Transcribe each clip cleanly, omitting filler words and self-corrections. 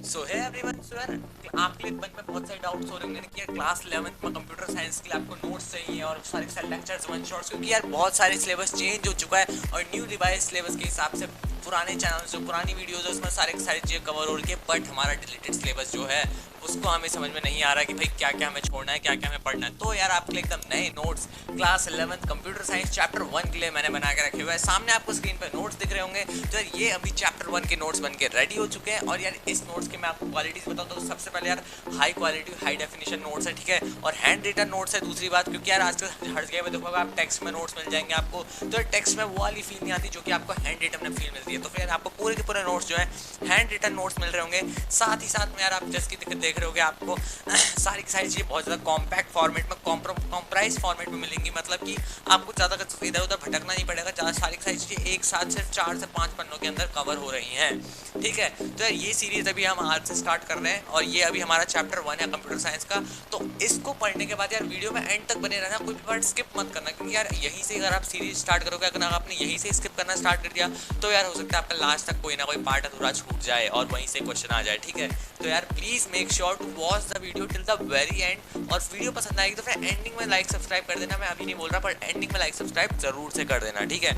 सो है एवरीवन। सो यार आपके मन में बहुत सारे डाउट्स हो रहे होंगे कि यार क्लास 11th में कंप्यूटर साइंस के लिए आपको नोट्स चाहिए और सारे सारे लेक्चर्स वन शॉट्स, क्योंकि यार बहुत सारे सिलेबस चेंज हो चुका है और न्यू रिवाइज सिलेबस के हिसाब से पुराने चैनल जो पुरानी वीडियोज है उसमें सारी चीज़ें कवर हो रही है, बट हमारा डिलीटेड सिलेबस जो है उसको हमें समझ में नहीं आ रहा कि भाई क्या क्या हमें छोड़ना है, क्या क्या हमें पढ़ना है। तो यार आपके लिए एकदम नए notes class 11th computer science chapter 1 के लिए मैंने बना के रखे हुए हैं। सामने आपको स्क्रीन पर नोट्स दिख रहे होंगे। तो यार ये अभी चैप्टर 1 के नोट्स बन के रेडी हो चुके हैं और यार इस नोट्स के मैं आपको क्वालिटीज बताऊँ तो सबसे पहले यार high quality high definition notes है, ठीक है, और हैंड रिटन नोट्स है। दूसरी बात, क्योंकि यार आजकल हर जगह पे देखोगे आप टेक्स्ट में नोट्स मिल जाएंगे आपको, तो टेक्स्ट में वो वाली फील नहीं आती जो कि आपको हैंड रिटन में फील मिलती है। तो फिर आपको पूरे के पूरे नोट्स जो है हैंड रिटन नोट्स मिल रहे होंगे। साथ ही साथ में यार आप जैसे कि देख रहे होगे आपको सारी की सारी चीज़ें बहुत ज़्यादा कॉम्पैक्ट फॉर्मेट में कॉम्प्राइज फॉर्मेट में मिलेंगी, मतलब कि आपको ज़्यादा इधर उधर भटकना नहीं पड़ेगा। ज़्यादा सारी की सारी चीज़ें एक साथ सिर्फ 4 से 5 पन्नों के अंदर कवर हो रही हैं, ठीक है। तो यार ये सीरीज़ अभी हम आज से स्टार्ट कर रहे हैं और ये अभी हमारा चैप्टर 1 है कंप्यूटर साइंस का। तो इसको पढ़ने के बाद यार वीडियो में एंड तक बने रहना, कोई भी पार्ट स्किप मत करना, क्योंकि यार यहीं से अगर आप सीरीज स्टार्ट करोगे, अगर आपने यहीं से स्किप करना स्टार्ट कर दिया तो यार हो सकता है आपका लास्ट तक कोई ना कोई पार्ट अधूरा छूट जाए और वहीं से क्वेश्चन आ जाए, ठीक है। तो यार please make sure to watch the video till the very end, और वीडियो पसंद आएगी तो फिर एंडिंग में लाइक सब्सक्राइब कर देना। मैं अभी नहीं बोल रहा पर एंडिंग में लाइक सब्सक्राइब जरूर से कर देना, ठीक है।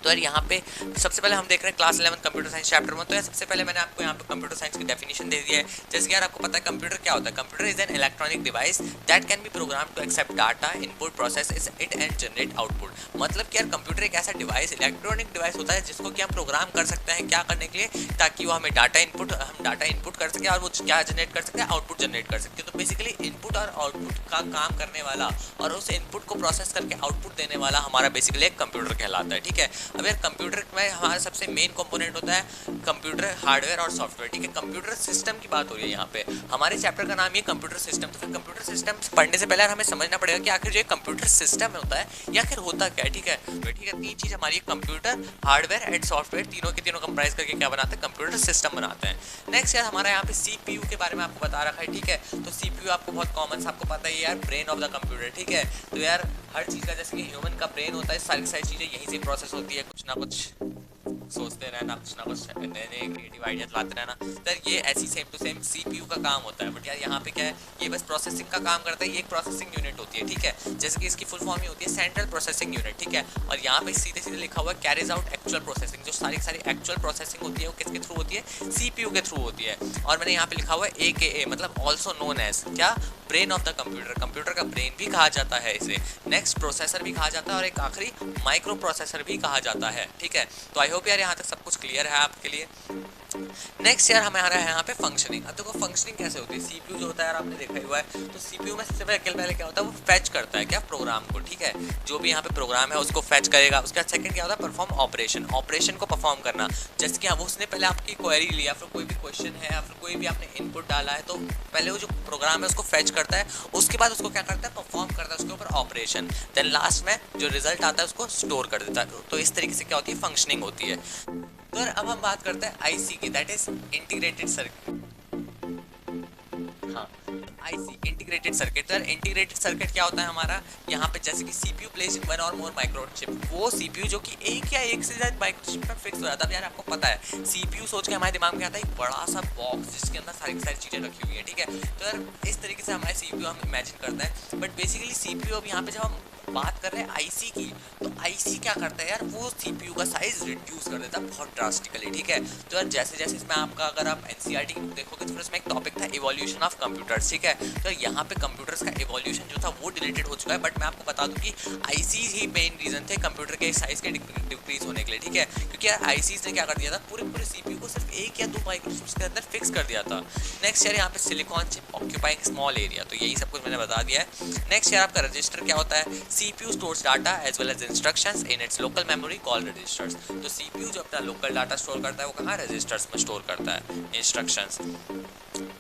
तो यार यहाँ पे सबसे पहले हम देख रहे हैं क्लास 11 कंप्यूटर साइंस चैप्टर 1। तो यार सबसे पहले मैंने आपको यहाँ पे कंप्यूटर साइंस की डेफिनेशन दे दिया है। जैसे कि यार आपको पता है कंप्यूटर क्या होता है। Computer is an electronic device that can be program to accept data input process it and generate output. मतलब कि यार कंप्यूटर एक ऐसा डिवाइस इलेक्ट्रॉनिक डिवाइस होता है जिसको कि हम प्रोग्राम कर सकते हैं क्या करने के लिए, ताकि वो हमें डाटा इनपुट कर सके और वो क्या जनरेट कर सकते हैं, आउटपुट जनरेट कर सकते हैं। तो बेसिकली इनपुट और आउटपुट का काम करने वाला और उस इनपुट को प्रोसेस करके आउटपुट देने वाला हमारा बेसिकली एक कंप्यूटर कहलाता है, ठीक है। अब यार कंप्यूटर में हमारा सबसे मेन कंपोनेंट होता है कंप्यूटर हार्डवेयर और सॉफ्टवेयर, ठीक है। कंप्यूटर सिस्टम की बात हो रही है यहाँ पे, हमारे चैप्टर का नाम ही कंप्यूटर सिस्टम। तो फिर कंप्यूटर सिस्टम पढ़ने से पहले हमें समझना पड़ेगा कि आखिर जो कंप्यूटर सिस्टम होता है या फिर होता क्या है, ठीक है। तो ठीक है, तीन चीज हमारी कंप्यूटर हार्डवेयर एंड सॉफ्टवेयर, तीनों के तीनों कंप्राइज करके क्या बनाते हैं, कंप्यूटर सिस्टम बनाते हैं। नेक्स्ट यार हमारा यहाँ पे सीपीयू के बारे में आपको बता रखा है, ठीक है। तो सीपीयू आपको बहुत कॉमन आपको पता है यार, ब्रेन ऑफ द कंप्यूटर, ठीक है। तो यार हर चीज़ का जैसे कि ह्यूमन का ब्रेन होता है, सारी सारी चीज़ें यहीं से प्रोसेस होती है, कुछ ना कुछ सोचते रहना, कुछ ना कुछ नए नए क्रिएटिव आइडियाज लाते रहना। तो ये ऐसी सेम टू सेम सीपीयू का काम होता है। बट यार यहाँ पे क्या है, ये बस प्रोसेसिंग का काम करता है, ये एक प्रोसेसिंग यूनिट होती है, ठीक है। जैसे कि इसकी फुल फॉर्म ही होती है सेंट्रल प्रोसेसिंग यूनिट, ठीक है। और यहाँ पे सीधे सीधे लिखा हुआ है कैरीज आउट एक्चुअल प्रोसेसिंग। जो सारी सारी एक्चुअल प्रोसेसिंग होती है वो किसके थ्रू होती है, सीपीयू के थ्रू होती है। और मैंने यहाँ पे लिखा हुआ है AKA, मतलब ऑल्सो नोन एज क्या, brain of the computer. Computer का ब्रेन भी कहा जाता है इसे, नेक्स्ट प्रोसेसर भी कहा जाता है और एक आखिरी माइक्रो प्रोसेसर भी कहा जाता है, ठीक है। तो आई होप यार यहाँ तक सब कुछ क्लियर है आपके लिए। नेक्स्ट यार हमारा है यहाँ पे फंक्शनिंग। अब देखो फंक्शनिंग कैसे होती है, सीपीयू जो होता है यार आपने देखा ही हुआ है। तो सीपीयू में सबसे पहले क्या होता है, वो फेच करता है क्या, प्रोग्राम को, ठीक है। जो भी यहाँ पे प्रोग्राम है उसको फेच करेगा। उसका सेकंड क्या होता है, परफॉर्म ऑपरेशन, ऑपरेशन को परफॉर्म करना। जैसे कि वो उसने पहले आपकी क्वेरी लिया, फिर कोई भी क्वेश्चन है या फिर कोई भी आपने इनपुट डाला है, तो पहले वो जो प्रोग्राम है उसको फेच करता है, उसके बाद उसको क्या करता है, परफॉर्म करता है उसके ऊपर ऑपरेशन, देन लास्ट में जो रिजल्ट आता है उसको स्टोर कर देता है। तो इस तरीके से क्या होती है, फंक्शनिंग होती है। तो अब हम बात करते हैं आईसी की, दैट इज इंटीग्रेटेड सर्किट। हाँ, आईसी इंटीग्रेटेड सर्किट। तो इंटीग्रेटेड सर्किट क्या होता है हमारा, यहाँ पे जैसे कि सीपीयू प्लेस इन वन और मोर माइक्रोचिप, वो सीपीयू जो कि एक या एक से ज्यादा माइक्रोचिप में फिक्स हो जाता है। यार आपको पता है सीपीयू सोच के हमारे दिमाग में आता है एक बड़ा सा बॉक्स जिसके अंदर सारी चीजें रखी हुई है, ठीक है। तो यार इस तरीके से हमारे सीपीयू हम इमेजिन करते हैं। बट बेसिकली सीपीयू अब यहाँ पे जब हम बात कर रहे हैं आईसी की, तो आईसी क्या करता है यार, वो सीपीयू का साइज रिड्यूस कर देता है बहुत ड्रास्टिकली, ठीक है। तो यार जैसे जैसे इसमें आपका अगर आप एनसीईआरटी की बुक देखोगे तो फिर इसमें एक टॉपिक था इवोल्यूशन ऑफ कंप्यूटर्स, ठीक है। तो यहाँ पे कंप्यूटर्स का इवोल्यूशन जो था वो डिलीटेड हो चुका है। बट मैं आपको बता दूं कि आईसी ही मेन रीजन थे कंप्यूटर के साइज के डिक्रीज होने के लिए, ठीक है। क्योंकि यार आईसीज ने क्या कर दिया था, पूरे सीपीयू को सिर्फ एक या दो माइक्रोचिप्स के अंदर फिक्स कर दिया था। नेक्स्ट यार यहाँ पे silicon chip occupying small area, तो यही सब कुछ मैंने बता दिया है। नेक्स्ट यार आपका रजिस्टर क्या होता है, CPU stores data as well as instructions in its local memory called registers। तो CPU जो अपना लोकल डाटा स्टोर करता है वो कहाँ, रजिस्टर्स में स्टोर करता है इंस्ट्रक्शंस।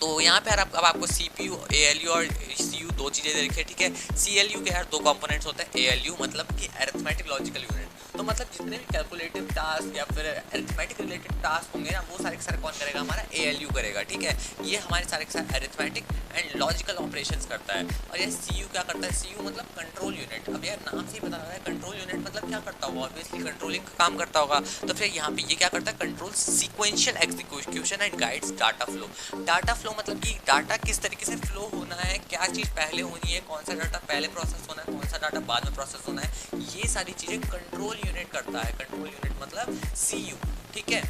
तो यहाँ पे अब आपको CPU, ALU और CU दो चीज़ें दे रखी है, ठीक है। CLU के यार दो कंपोनेंट्स होते हैं, ALU मतलब कि अरिथमेटिक लॉजिकल यूनिट, तो मतलब जितने भी कैलकुलेटिव टास्क या फिर अरिथमेटिक रिलेटेड टास्क होंगे ना, वो सारे के सारे कौन करेगा, हमारा ALU करेगा, ठीक है। ये हमारे सारे के सारे अरिथमेटिक एंड लॉजिकल ऑपरेशंस करता है। और ये CU क्या करता है, CU मतलब कंट्रोल यूनिट। अब यार नाम से ही बता रहा है कंट्रोल यूनिट मतलब क्या करता होगा, ऑब्वियसली कंट्रोलिंग का काम करता होगा। तो फिर यहाँ पे ये क्या करता है, control sequential execution and guides data flow. Data flow मतलब कि डाटा किस तरीके से फ्लो होना है, क्या चीज़ पहले होनी है, कौन सा डाटा पहले प्रोसेस होना है, कौन सा डाटा बाद में प्रोसेस होना है, ये सारी चीज़ें कंट्रोल यूनिट करता है। कंट्रोल यूनिट मतलब CU, ठीक है।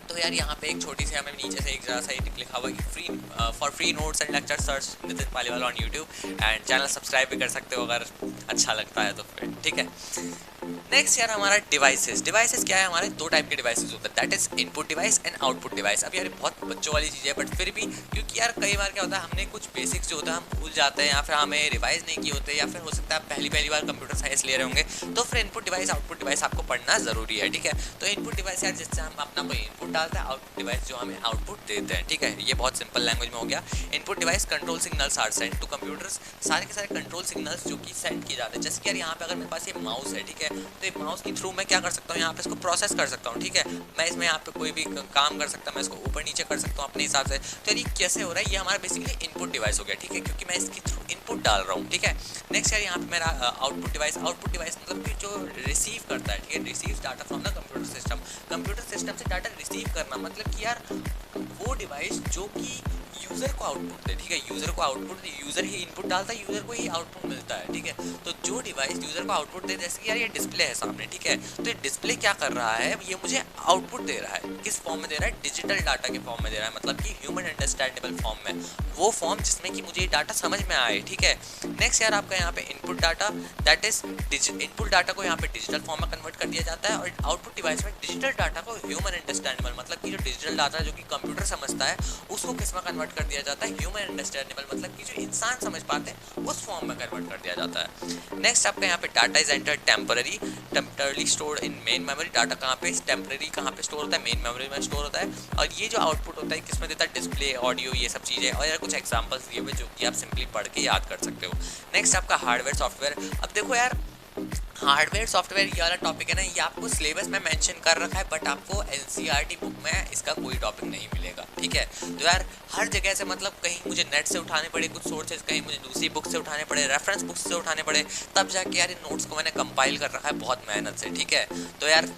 तो यार यहाँ पे एक छोटी सी हमें नीचे से एक जरा सा लिखा हुआ है free for free notes and lecture search Nitin Paliwal on YouTube, and channel subscribe भी कर सकते हो अगर अच्छा लगता है तो फिर, ठीक है। नेक्स्ट यार हमारा डिवाइसेस। डिवाइसेस क्या है, हमारे दो टाइप के डिवाइसेस होते हैं, that is input device and output device. अब यार बहुत बच्चों वाली चीज़ है, बट फिर भी क्योंकि यार कई बार क्या होता है, हमने कुछ बेसिक्स जो होता है हम भूल जाते हैं, या फिर हमें रिवाइज नहीं किए होते, या फिर हो सकता है आप पहली बार कंप्यूटर साइंस ले रहे होंगे, तो फिर इनपुट डिवाइस आउटपुट डिवाइस आपको पढ़ना जरूरी है, ठीक है। तो इनपुट डिवाइस यार जिससे हम अपना कोई इनपुट डालते हैं, आउटपुट डिवाइस जो हमें आउटपुट देते हैं, ठीक है। ये बहुत सिंपल लैंग्वेज में हो गया। Input device control signals are send to computers, सारे के सारे कंट्रोल सिग्नल्स जो कि सेंड किए जाते हैं। जैसे कि यार यहाँ पे अगर मेरे पास ये माउस है, ठीक है, तो ये माउस के थ्रू मैं क्या कर सकता हूँ, यहाँ पे इसको प्रोसेस कर सकता हूँ, ठीक है। मैं इसमें यहाँ पे कोई भी काम कर सकता हूँ, मैं इसको ऊपर नीचे कर सकता हूँ अपने हिसाब से। तो यार ये कैसे हो रहा है, ये हमारा बेसिकली इनपुट डिवाइस हो गया, ठीक है, क्योंकि मैं इसके थ्रू इनपुट डाल रहा हूँ, ठीक है। नेक्स्ट यार यहाँ पे मेरा आउटपुट डिवाइस। आउटपुट डिवाइस मतलब कि जो रिसीव करता है, ठीक है, receive data from the computer system. Computer system से डाटा रिसीव करना मतलब कि यार वो डिवाइस जो कि यूज़र को आउटपुट दे, ठीक है। यूज़र को आउटपुट, यूज़र ही इनपुट डालता है, यूज़र को ही आउटपुट मिलता है, ठीक है। तो जो डिवाइस यूज़र को आउटपुट दे, जैसे कि यार ये डिस्प्ले है सामने, ठीक है, तो ये डिस्प्ले क्या कर रहा है, ये मुझे आउटपुट दे रहा है। किस फॉर्म में दे रहा है, डिजिटल डाटा के फॉर्म में दे रहा है, मतलब कि ह्यूमन अंडरस्टैंडेबल फॉर्म में, वो फॉर्म जिसमें कि मुझे ये डाटा समझ में आए, ठीक है। नेक्स्ट यार आपका यहाँ पे input data, that is input data को यहाँ पे डिजिटल फॉर्म में कन्वर्ट कर दिया जाता है, और आउटपुट डिवाइस में डिजिटल डाटा को ह्यूमन अंडरस्टैंडेबल मतलब कि जो डिजिटल डाटा जो कि कंप्यूटर समझता है, उसको किस में कन्वर्ट कर दिया जाता है, ह्यूमन अंडरस्टैंडेबल मतलब कि जो इंसान समझ पाते हैं उस फॉर्म में कन्वर्ट कर दिया जाता है। नेक्स्ट आपका यहाँ पे data is enter temporary stored in main memory. Data कहाँ पे टेम्पररी कहाँ पे स्टोर होता है, मेन मेमोरी में स्टोर होता है। और ये जो आउटपुट होता है किसमें देता है, डिस्प्ले, ऑडियो, ये सब चीज़ें। और यार कुछ एग्जांपल्स दिए हुए जो कि आप सिंपली पढ़ के याद कर सकते हो। नेक्स्ट आपका हार्डवेयर सॉफ्टवेयर। अब देखो यार हार्डवेयर सॉफ्टवेयर ये वाला टॉपिक है ना, ये आपको सिलेबस में मेंशन कर रखा है, बट आपको NCERT बुक में इसका कोई टॉपिक नहीं मिलेगा, ठीक है। तो यार हर जगह से मतलब कहीं मुझे नेट से उठाने पड़े कुछ सोर्सेज, कहीं मुझे दूसरी बुक से उठाने पड़े, रेफरेंस बुक से उठाने पड़े, तब जाके यार इन नोट्स को मैंने कंपाइल कर रखा है बहुत मेहनत से, ठीक है। तो यार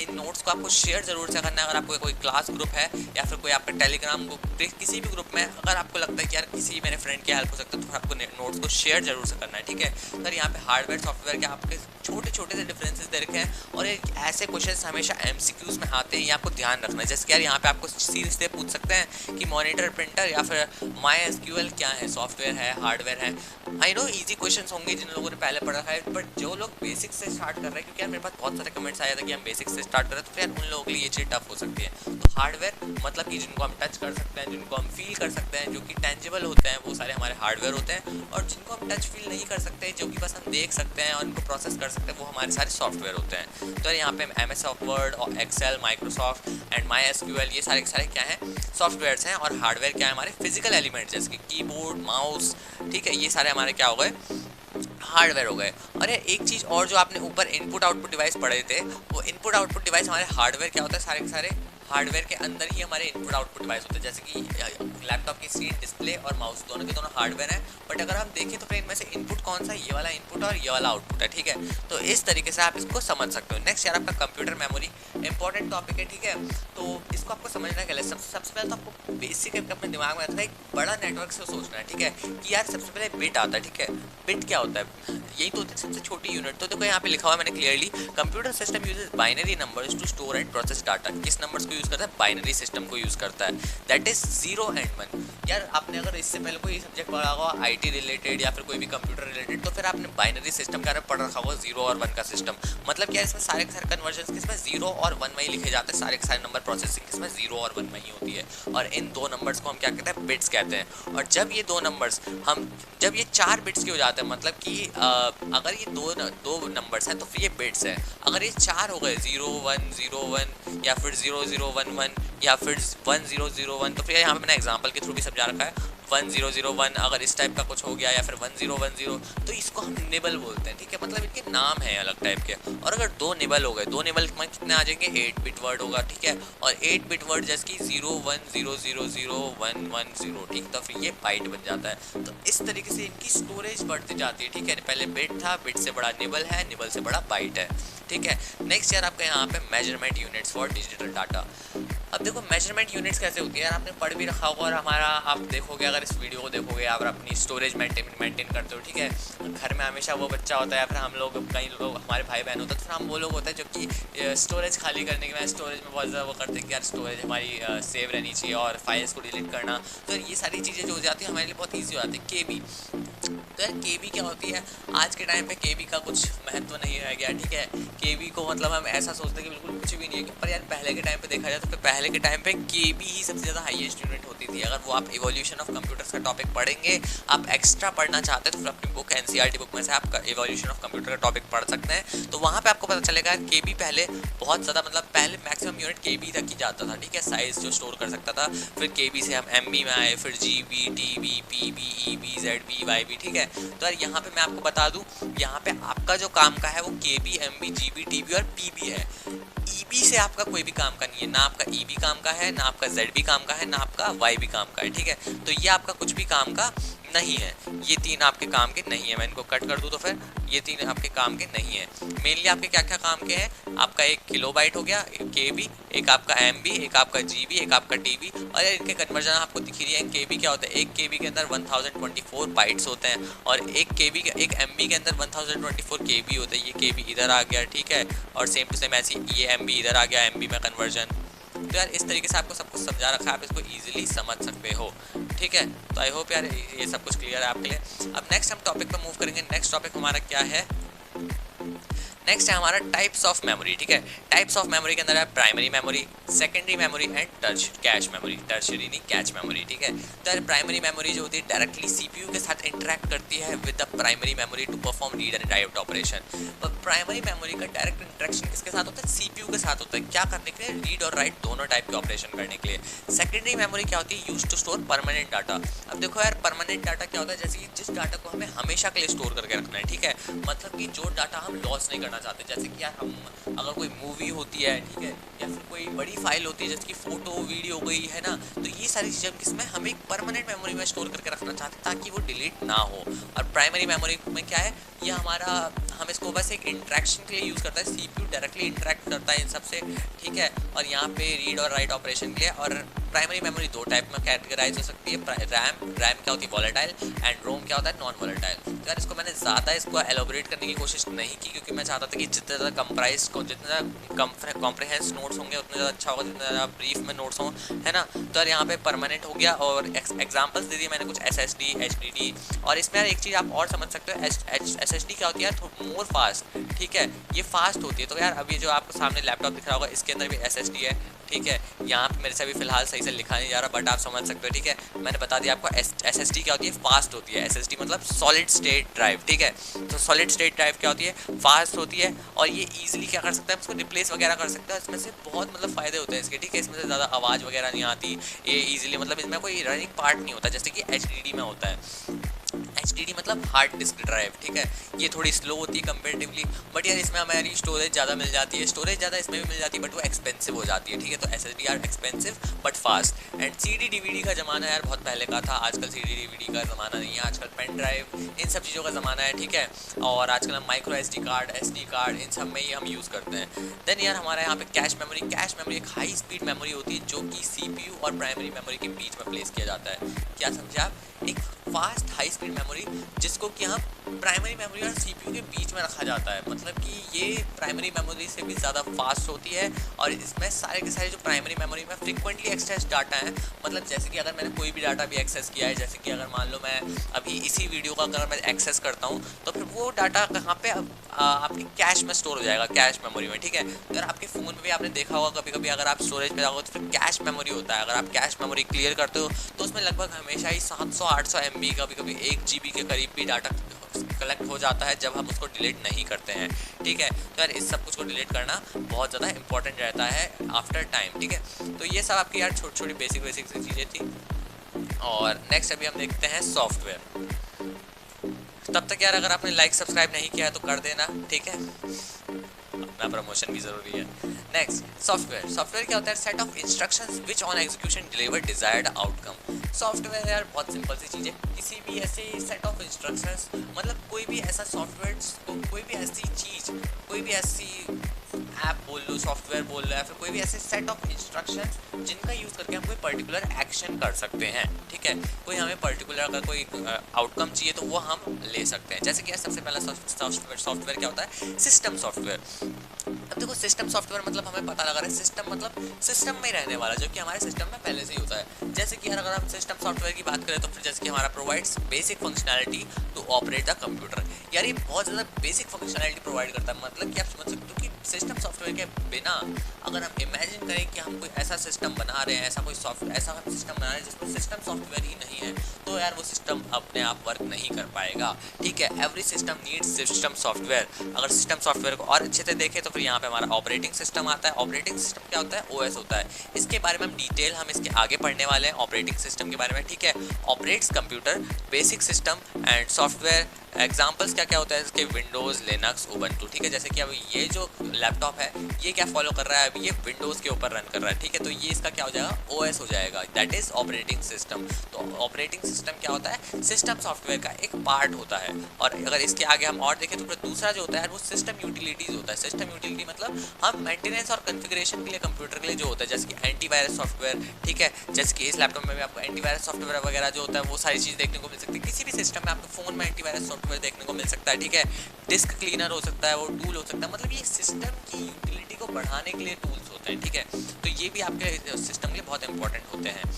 इन नोट्स को आपको शेयर जरूर से करना है। अगर आपको कोई क्लास ग्रुप है या फिर कोई आपका टेलीग्राम ग्रुप, किसी भी ग्रुप में अगर आपको लगता है कि यार किसी मेरे फ्रेंड की हेल्प हो सकता है, तो आपको नोट्स को शेयर जरूर से करना है, ठीक है। सर यहाँ पे हार्डवेयर सॉफ्टवेयर के आपके छोटे छोटे से डिफरेंसेस दे रखे हैं, और ऐसे क्वेश्चन हमेशा MCQs में आते हैं, ये आपको ध्यान रखना है। जैसे कि यार यहाँ पे आपको सीधे पूछ सकते हैं कि मॉनिटर, प्रिंटर या फिर MySQL क्या है, सॉफ्टवेयर है, हार्डवेयर है। आई नो इजी क्वेश्चंस होंगे जिन लोगों ने पहले पढ़ा है, बट जो लोग बेसिक से स्टार्ट कर रहे हैं, क्योंकि यार मेरे पास बहुत सारे कमेंट्स आया था कि हम बेसिक से स्टार्ट कर रहे हैं, तो फिर उन लोगों के लिए ये चीज़ टफ हो सकती है। तो हार्डवेयर मतलब कि जिनको हम टच कर सकते हैं, जिनको हम फील कर सकते हैं, जो कि टेंजिबल होते हैं, वो सारे हमारे हार्डवेयर होते हैं। और जिनको हम टच फील नहीं कर सकते, जो कि बस हम देख सकते हैं और उनको प्रोसेस कर सकते हैं, वो हमारे सारे सॉफ्टवेयर होते हैं। तो यहाँ पे MS वर्ड और एक्सेल, माइक्रोसॉफ्ट एंड MySQL, ये सारे के सारे क्या हैं, सॉफ्टवेयर्स हैं। और हार्डवेयर क्या है, हमारे फिजिकल एलिमेंट जैसे कि कीबोर्ड, माउस, ठीक है, ये सारे हमारे क्या हो गए, हार्डवेयर हो गए। और एक चीज़ और जो आपने ऊपर इनपुट आउटपुट डिवाइस पढ़े थे, वो इनपुट आउटपुट डिवाइस हमारे हार्डवेयर क्या होता है, सारे के सारे हार्डवेयर के अंदर ही हमारे इनपुट आउटपुट डिवाइस होते हैं। जैसे कि लैपटॉप की स्क्रीन, डिस्प्ले और माउस दोनों के दोनों हार्डवेयर हैं, बट अगर हम देखें तो फिर इनमें से इनपुट कौन सा, ये वाला इनपुट और ये वाला आउटपुट है, ठीक है। तो इस तरीके से आप इसको समझ सकते हो। नेक्स्ट यार आपका कंप्यूटर मेमोरी, इंपॉर्टेंट टॉपिक है, ठीक है। तो इसको आपको समझना के लिए सबसे पहले तो आपको बेसिक अपने दिमाग में रखना है, एक बड़ा नेटवर्क से सोचना है, ठीक है, कि यार सबसे पहले बिट आता है, ठीक है। बिट क्या होता है, यही तो होती है सबसे छोटी यूनिट। तो देखो यहाँ पे लिखा हुआ है मैंने clearly, computer system uses binary numbers to store and process data. किस नंबर्स को यूज करता है, बाइनरी सिस्टम को यूज करता है, दैट इज 0 and 1। यार आपने अगर इससे पहले कोई सब्जेक्ट पढ़ा होगा IT रिलेटेड या फिर कोई भी कंप्यूटर रिलेटेड, तो फिर आपने बाइनरी सिस्टम के बारे में पढ़ रखा होगा, 0 और 1 का सिस्टम। मतलब क्या इसमें सारे के सारे कन्वर्जन किसमें 0 और 1 में ही लिखे जाते हैं, सारे के सारे नंबर प्रोसेसिंग किसमें 0 और 1 में ही होती है। और इन दो नंबर्स को हम क्या कहते हैं, बिट्स कहते हैं। और जब ये दो नंबर्स जब ये 4 बिट्स के हो जाते हैं, मतलब कि अगर ये दो नंबर्स हैं तो फिर ये बिट्स है। अगर ये 4 हो गए, 0 1 0 1 या फिर 0 0 1 1 या फिर 1 0 0 1, तो फिर यहाँ पे मैंने एग्जांपल के थ्रू भी समझा रखा है, 1001 अगर इस टाइप का कुछ हो गया, या फिर 1010, तो इसको हम निबल बोलते हैं, ठीक है। मतलब इनके नाम है अलग टाइप के। और अगर दो निबल हो गए, दो निबल में कितने आ जाएंगे, 8 बिट वर्ड होगा, ठीक है। और 8 बिट वर्ड जैसे कि 01000110, ठीक, तो फिर ये बाइट बन जाता है। तो इस तरीके से इनकी स्टोरेज बढ़ती जाती है, ठीक है। पहले बिट था, बिट से बड़ा निबल है, निबल से बड़ा बाइट है, ठीक है। नेक्स्ट यार आपका यहाँ पे measurement units for digital data. अब देखो मेजरमेंट यूनिट्स कैसे होती है यार, आपने पढ़ भी रखा होगा, और हमारा आप देखोगे, अगर इस वीडियो को देखोगे, आप अपनी स्टोरेज मेंटेन करते हो, ठीक है। घर में हमेशा वो बच्चा होता है, या फिर हम लोग, कई लोग हमारे भाई बहन होता है, तो फिर हम वो लोग होते हैं जो कि स्टोरेज खाली करने के बाद स्टोरेज में बहुत ज़्यादा वो करते हैं कि यार स्टोरेज हमारी सेव रहनी चाहिए, और फाइल्स को डिलीट करना। तो ये सारी चीज़ें जो हो जाती है हमारे लिए बहुत ईजी हो जाती है। केबी, तो यार केबी क्या होती है, आज के टाइम पे केबी का कुछ महत्व नहीं रह गया, ठीक है। केबी को मतलब हम ऐसा सोचते हैं कि बिल्कुल कुछ भी नहीं है, पर यार पहले के टाइम पे देखा जाए तो पहले के टाइम पे केबी ही सबसे ज़्यादा हाईएस्ट यूनिट होती थी। अगर वो आप इवोल्यूशन ऑफ कंप्यूटर्स का टॉपिक पढ़ेंगे, आप एक्स्ट्रा पढ़ना चाहते हैं, तो फिर अपनी बुक एनसीईआरटी बुक में से आप इवोल्यूशन ऑफ कंप्यूटर का टॉपिक पढ़ सकते हैं। तो वहाँ पे आपको पता चलेगा केबी पहले बहुत ज़्यादा, मतलब पहले मैक्सिमम यूनिट केबी तक ही जाता था, ठीक है, साइज जो स्टोर कर सकता था। फिर केबी से हम एमबी में आए, फिर GB, TB, PB, EB, ZB, YB, ठीक है। तो यार यहाँ पे मैं आपको बता दूं, यहाँ पे आपका जो काम का है वो केबी, एमबी, जीबी, टीबी और पीबी है। ईबी से आपका कोई भी काम का नहीं है, ना आपका ईबी काम का है, ना आपका जेडबी काम का है, ना आपका वाईबी काम का है, ठीक है। तो ये आपका कुछ भी काम का नहीं है, ये तीन आपके काम के नहीं है। मैं इनको कट कर दूं तो फिर ये तीन आपके काम के नहीं है। मेनली आपके क्या क्या काम के हैं, आपका एक किलोबाइट हो गया, एक केबी, एक आपका एमबी, एक आपका जीबी, एक आपका टीबी। और इनके कन्वर्जन आपको दिख रही है। केबी क्या होता है, एक केबी के अंदर 1024 बाइट्स होते हैं, और एक एमबी के अंदर 1024 केबी होते हैं। ये केबी इधर आ गया, ठीक है, और सेम टू सेम ऐसी ये एमबी इधर आ गया, एमबी में कन्वर्जन। तो यार इस तरीके से आपको सब कुछ समझा रखा है, आप इसको इजीली समझ सकते हो, ठीक है। तो आई होप यार ये सब कुछ क्लियर है आपके लिए। अब नेक्स्ट हम टॉपिक पे मूव करेंगे। नेक्स्ट टॉपिक हमारा क्या है, नेक्स्ट है हमारा टाइप्स ऑफ मेमोरी, ठीक है। टाइप्स ऑफ मेमोरी के अंदर है primary memory, secondary memory and cache memory, tertiary नहीं कैश मेमोरी, ठीक है। तो यार प्राइमरी मेमोरी जो होती है डायरेक्टली सीपीयू के साथ इंटरेक्ट करती है with the primary memory to perform read and write operation. पर प्राइमरी मेमोरी का डायरेक्ट इंटरेक्शन किसके साथ होता है, सीपीयू के साथ होता है। क्या करने के लिए, रीड और राइट दोनों टाइप के ऑपरेशन करने के लिए। सेकेंडरी मेमोरी क्या होती है, use to store permanent data. अब देखो यार परमानेंट डाटा क्या होता है, जैसे कि जिस डाटा को हमें हमेशा के लिए स्टोर करके रखना है, ठीक है। मतलब कि जो डाटा हम लॉस नहीं करना चाहते, जैसे कि यार हम अगर कोई मूवी होती है, ठीक है, या फिर कोई बड़ी फाइल होती है जैसे कि फोटो वीडियो गई है ना, तो ये सारी चीज़ें किसमें हम एक परमानेंट मेमोरी में स्टोर करके रखना चाहते हैं ताकि वो डिलीट ना हो। और प्राइमरी मेमोरी में क्या है, ये हमारा, हम इसको बस एक इंटरेक्शन के लिए यूज़ करता है। सीपीयू डायरेक्टली इंटरेक्ट करता है इन सबसे, ठीक है। और यहाँ पे रीड और राइट ऑपरेशन के लिए। और प्राइमरी मेमोरी दो टाइप में कैटेगराइज हो सकती है, रैम क्या होती है वॉलेटाइल, एंड रोम क्या होता है नॉन वॉलेटाइल। तो यार इसको मैंने ज़्यादा इसको एलोबरेट करने की कोशिश नहीं की, क्योंकि मैं चाहता था कि जितना ज़्यादा कंप्राइज को, जितना ज़्यादा कॉम्प्रिहेंस नोट्स होंगे उतना ज़्यादा अच्छा होगा, जितना ज़्यादा ब्रीफ में नोट्स हों, है ना। तो यार यहाँ पे परमानेंट हो गया, और एग्जाम्पल्स दे दिए मैंने कुछ SSD, HDD। और इसमें यार एक चीज़ आप और समझ सकते हो, SSD क्या होती है यार, मोर फास्ट, ठीक है, ये फास्ट होती है। तो यार अभी जो आपको सामने लैपटॉप दिख रहा होगा, इसके अंदर भी SSD है, ठीक है। यहाँ पे मेरे से अभी फिलहाल सही से लिखा नहीं जा रहा, बट आप समझ सकते हो, ठीक है। मैंने बता दिया आपको SSD क्या होती है, फास्ट होती है। SSD मतलब सॉलिड स्टेट ड्राइव, ठीक है। तो सॉलिड स्टेट ड्राइव क्या होती है, फास्ट होती है, और ये इजीली क्या कर सकते हैं, इसको रिप्लेस वगैरह कर सकते हैं। इसमें से बहुत मतलब फ़ायदे होते हैं इसके, ठीक है। इसमें से ज़्यादा आवाज़ वगैरह नहीं आती, ये ईजिली, मतलब इसमें कोई रनिंग पार्ट नहीं होता जैसे कि HDD में होता है। HDD मतलब हार्ड डिस्क ड्राइव, ठीक है। ये थोड़ी स्लो होती है कंपेरेटिवली, बट यार इसमें हमारी स्टोरेज ज़्यादा मिल जाती है, स्टोरेज ज़्यादा इसमें भी मिल जाती है, बट वो एक्सपेंसिव हो जाती है, ठीक है। तो SSD यार expensive but fast. And CD DVD का ज़माना यार बहुत पहले का था, आजकल CD DVD का ज़माना नहीं है, आजकल पेन ड्राइव इन सब चीज़ों का ज़माना है, ठीक है। और आजकल हम micro SD card, SD card, इन सब में ही हम यूज़ करते हैं। देन यार हमारे यहाँ पे कैश मेमोरी एक हाई स्पीड मेमोरी होती है जो कि CPU और प्राइमरी मेमोरी के बीच में प्लेस किया जाता है। क्या समझे आप, एक फास्ट हाई स्पीड मेमोरी जिसको कि हम प्राइमरी मेमोरी और CPU के बीच में रखा जाता है। मतलब कि ये प्राइमरी मेमोरी से भी ज़्यादा फास्ट होती है, और इसमें सारे के सारे जो प्राइमरी मेमोरी में फ्रिक्वेंटली एक्सेस डाटा है, मतलब जैसे कि अगर मैंने कोई भी डाटा भी एक्सेस किया है, जैसे कि अगर मान लो मैं अभी इसी वीडियो का अगर मैं एक्सेस करता हूँ, तो फिर वो डाटा कहाँ पे आपके कैश में स्टोर हो जाएगा, कैश मेमोरी में, ठीक है। अगर आपके फ़ोन में भी आपने देखा होगा कभी कभी, अगर आप स्टोरेज पे जाओगे तो फिर कैश मेमोरी होता है। अगर आप कैश मेमोरी क्लियर करते हो तो उसमें लगभग हमेशा ही 700-800 MB, कभी कभी 1 GB के करीब भी डाटा कलेक्ट हो जाता है जब हम उसको डिलीट नहीं करते हैं, ठीक है। तो यार इस सब कुछ को डिलीट करना बहुत ज़्यादा इंपॉर्टेंट रहता है आफ्टर टाइम, ठीक है। तो ये सब आपकी यार छोटी छोटी बेसिक सी चीज़ें थी। और नेक्स्ट अभी हम देखते हैं सॉफ्टवेयर। तब तक यार अगर आपने लाइक सब्सक्राइब नहीं किया है तो कर देना, ठीक है, अपना प्रमोशन भी जरूरी है। Next software. सॉफ्टवेयर क्या होता है? Set of instructions which on execution deliver desired outcome. Software यार बहुत सिंपल सी चीज़ है, किसी भी ऐसे सेट ऑफ इंस्ट्रक्शंस, मतलब कोई भी ऐसा सॉफ्टवेयर, कोई भी ऐसी चीज़, कोई भी ऐसी ऐप बोल लो, सॉफ्टवेयर बोल लो, या फिर कोई भी ऐसे सेट ऑफ इंस्ट्रक्शंस जिनका यूज़ करके हम कोई पर्टिकुलर एक्शन कर सकते हैं, ठीक है। कोई हमें पर्टिकुलर अगर कोई आउटकम चाहिए तो वो हम ले सकते हैं। जैसे कि सबसे पहला सॉफ्टवेयर क्या होता है? System software. अब देखो सिस्टम सॉफ्टवेयर मतलब हमें पता लगा रहा है, सिस्टम मतलब सिस्टम में ही रहने वाला, जो कि हमारे सिस्टम में पहले से ही होता है। जैसे कि यार अगर हम सिस्टम सॉफ्टवेयर की बात करें तो फिर जैसे कि हमारा provides basic functionality to operate the computer. यार ये बहुत ज़्यादा बेसिक फंक्शनैलिटी प्रोवाइड करता है। मतलब कि आप समझ सकते हो कि सिस्टम सॉफ्टवेयर के बिना अगर हम इमेजिन करें कि हम कोई ऐसा सिस्टम बना रहे हैं, ऐसा कोई ऐसा हम सिस्टम बना रहे हैं जिसमें सिस्टम सॉफ्टवेयर ही नहीं है, तो यार वो सिस्टम अपने आप वर्क नहीं कर पाएगा, ठीक है। Every system needs system software. अगर सिस्टम सॉफ्टवेयर को और अच्छे से देखें तो फिर यहाँ पे हमारा ऑपरेटिंग सिस्टम आता है। ऑपरेटिंग सिस्टम क्या होता है? ओएस होता है। इसके बारे में हम डिटेल हम इसके आगे पढ़ने वाले हैं ऑपरेटिंग सिस्टम के बारे में, ठीक है। Operates computer, basic system and software. Examples क्या क्या होता है इसके? विंडोज़, लिनक्स, उबंटू, ठीक है। जैसे कि अब ये जो लैपटॉप है ये क्या फॉलो कर रहा है? अभी ये विंडोज़ के ऊपर रन कर रहा है, ठीक है। तो ये इसका क्या हो जाएगा? ओएस हो जाएगा, दैट इज ऑपरेटिंग सिस्टम। तो ऑपरेटिंग सिस्टम क्या होता है? सिस्टम सॉफ्टवेयर का एक पार्ट होता है। और अगर इसके आगे हम और देखें तो फिर दूसरा जो होता है वो सिस्टम यूटिलिटीज़ होता है। सिस्टम यूटिलिटी मतलब हम मेंटेनेंस और कॉन्फ़िगरेशन के लिए कंप्यूटर के लिए जो होता है, जैसे कि एंटीवायरस सॉफ्टवेयर, ठीक है। जैसे कि इस लैपटॉप में भी आपको एंटीवायरस सॉफ्टवेयर वगैरह जो होता है वो सारी चीज़ देखने को मिल सकती है। किसी भी सिस्टम में आपको फ़ोन में एंटीवायरस सॉफ्टवेयर देखने को मिल सकता है, ठीक है। डिस्क क्लीनर हो सकता है, वो टूल हो सकता है, मतलब ये सिस्टम की यूटिलिटी को बढ़ाने के लिए टूल्स होते हैं, ठीक है। तो ये भी आपके सिस्टम के लिए बहुत इंपॉर्टेंट होते हैं।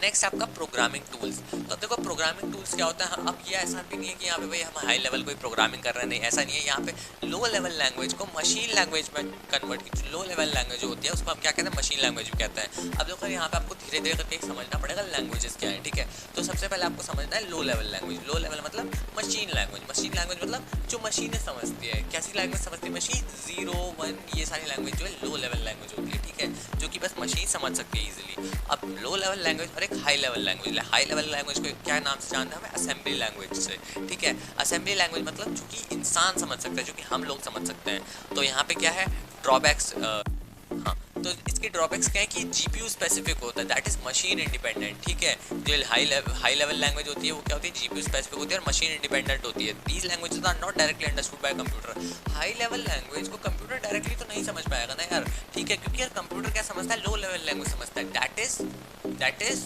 नेक्स्ट आपका प्रोग्रामिंग टूल्स। तो देखो प्रोग्रामिंग टूल्स क्या होता है? अब ये ऐसा भी नहीं है कि यहाँ पे भाई हम हाई लेवल कोई प्रोग्रामिंग कर रहे हैं, नहीं, ऐसा नहीं है। यहाँ पे लो लेवल लैंग्वेज को मशीन लैंग्वेज में कन्वर्ट की, लो लेवल लैंग्वेज होती है उसको हम क्या कहते हैं? मशीन लैंग्वेज कहते हैं। अब देखो यहाँ पे आपको धीरे धीरे करके समझना पड़ेगा लैंग्वेजेस क्या है, ठीक है। तो सबसे पहले आपको समझना है लो लेवल लैंग्वेज। लो लेवल मतलब मशीन लैंग्वेज। मशीन लैंग्वेज मतलब जो मशीनें समझती है। कैसी लैंग्वेज समझती है? मशीन 0, 1 ये सारी लैंग्वेज जो है लो लेवल लैंग्वेज होती है, ठीक है, जो कि बस मशीन समझ सकती है इजीली। अब लो लेवल लैंग्वेज और एक high level language. High level language को क्या नाम से जानते हैं? हमें असेंबली लैंग्वेज से, ठीक है। असेंबली लैंग्वेज मतलब जो कि इंसान समझ सकता है, जो कि हम लोग समझ सकते हैं। तो यहाँ पे क्या है ड्रॉबैक्स? हाँ, तो इसके ड्रॉबैक्स क्या है कि जीपीयू स्पेसिफिक होता है, दैट इज मशीन इंडिपेंडेंट, ठीक है। जो हाई लेवल लैंग्वेज होती है वो क्या होती है? जीपीयू स्पेसिफिक होती है और मशीन इंडिपेंडेंट होती है। These languages are not directly understood by computer. High level language को कंप्यूटर डायरेक्टली तो नहीं समझ पाएगा ना यार, ठीक है, क्योंकि यार कंप्यूटर क्या समझता है? लो लेवल लैंग्वेज समझता है, दैट इज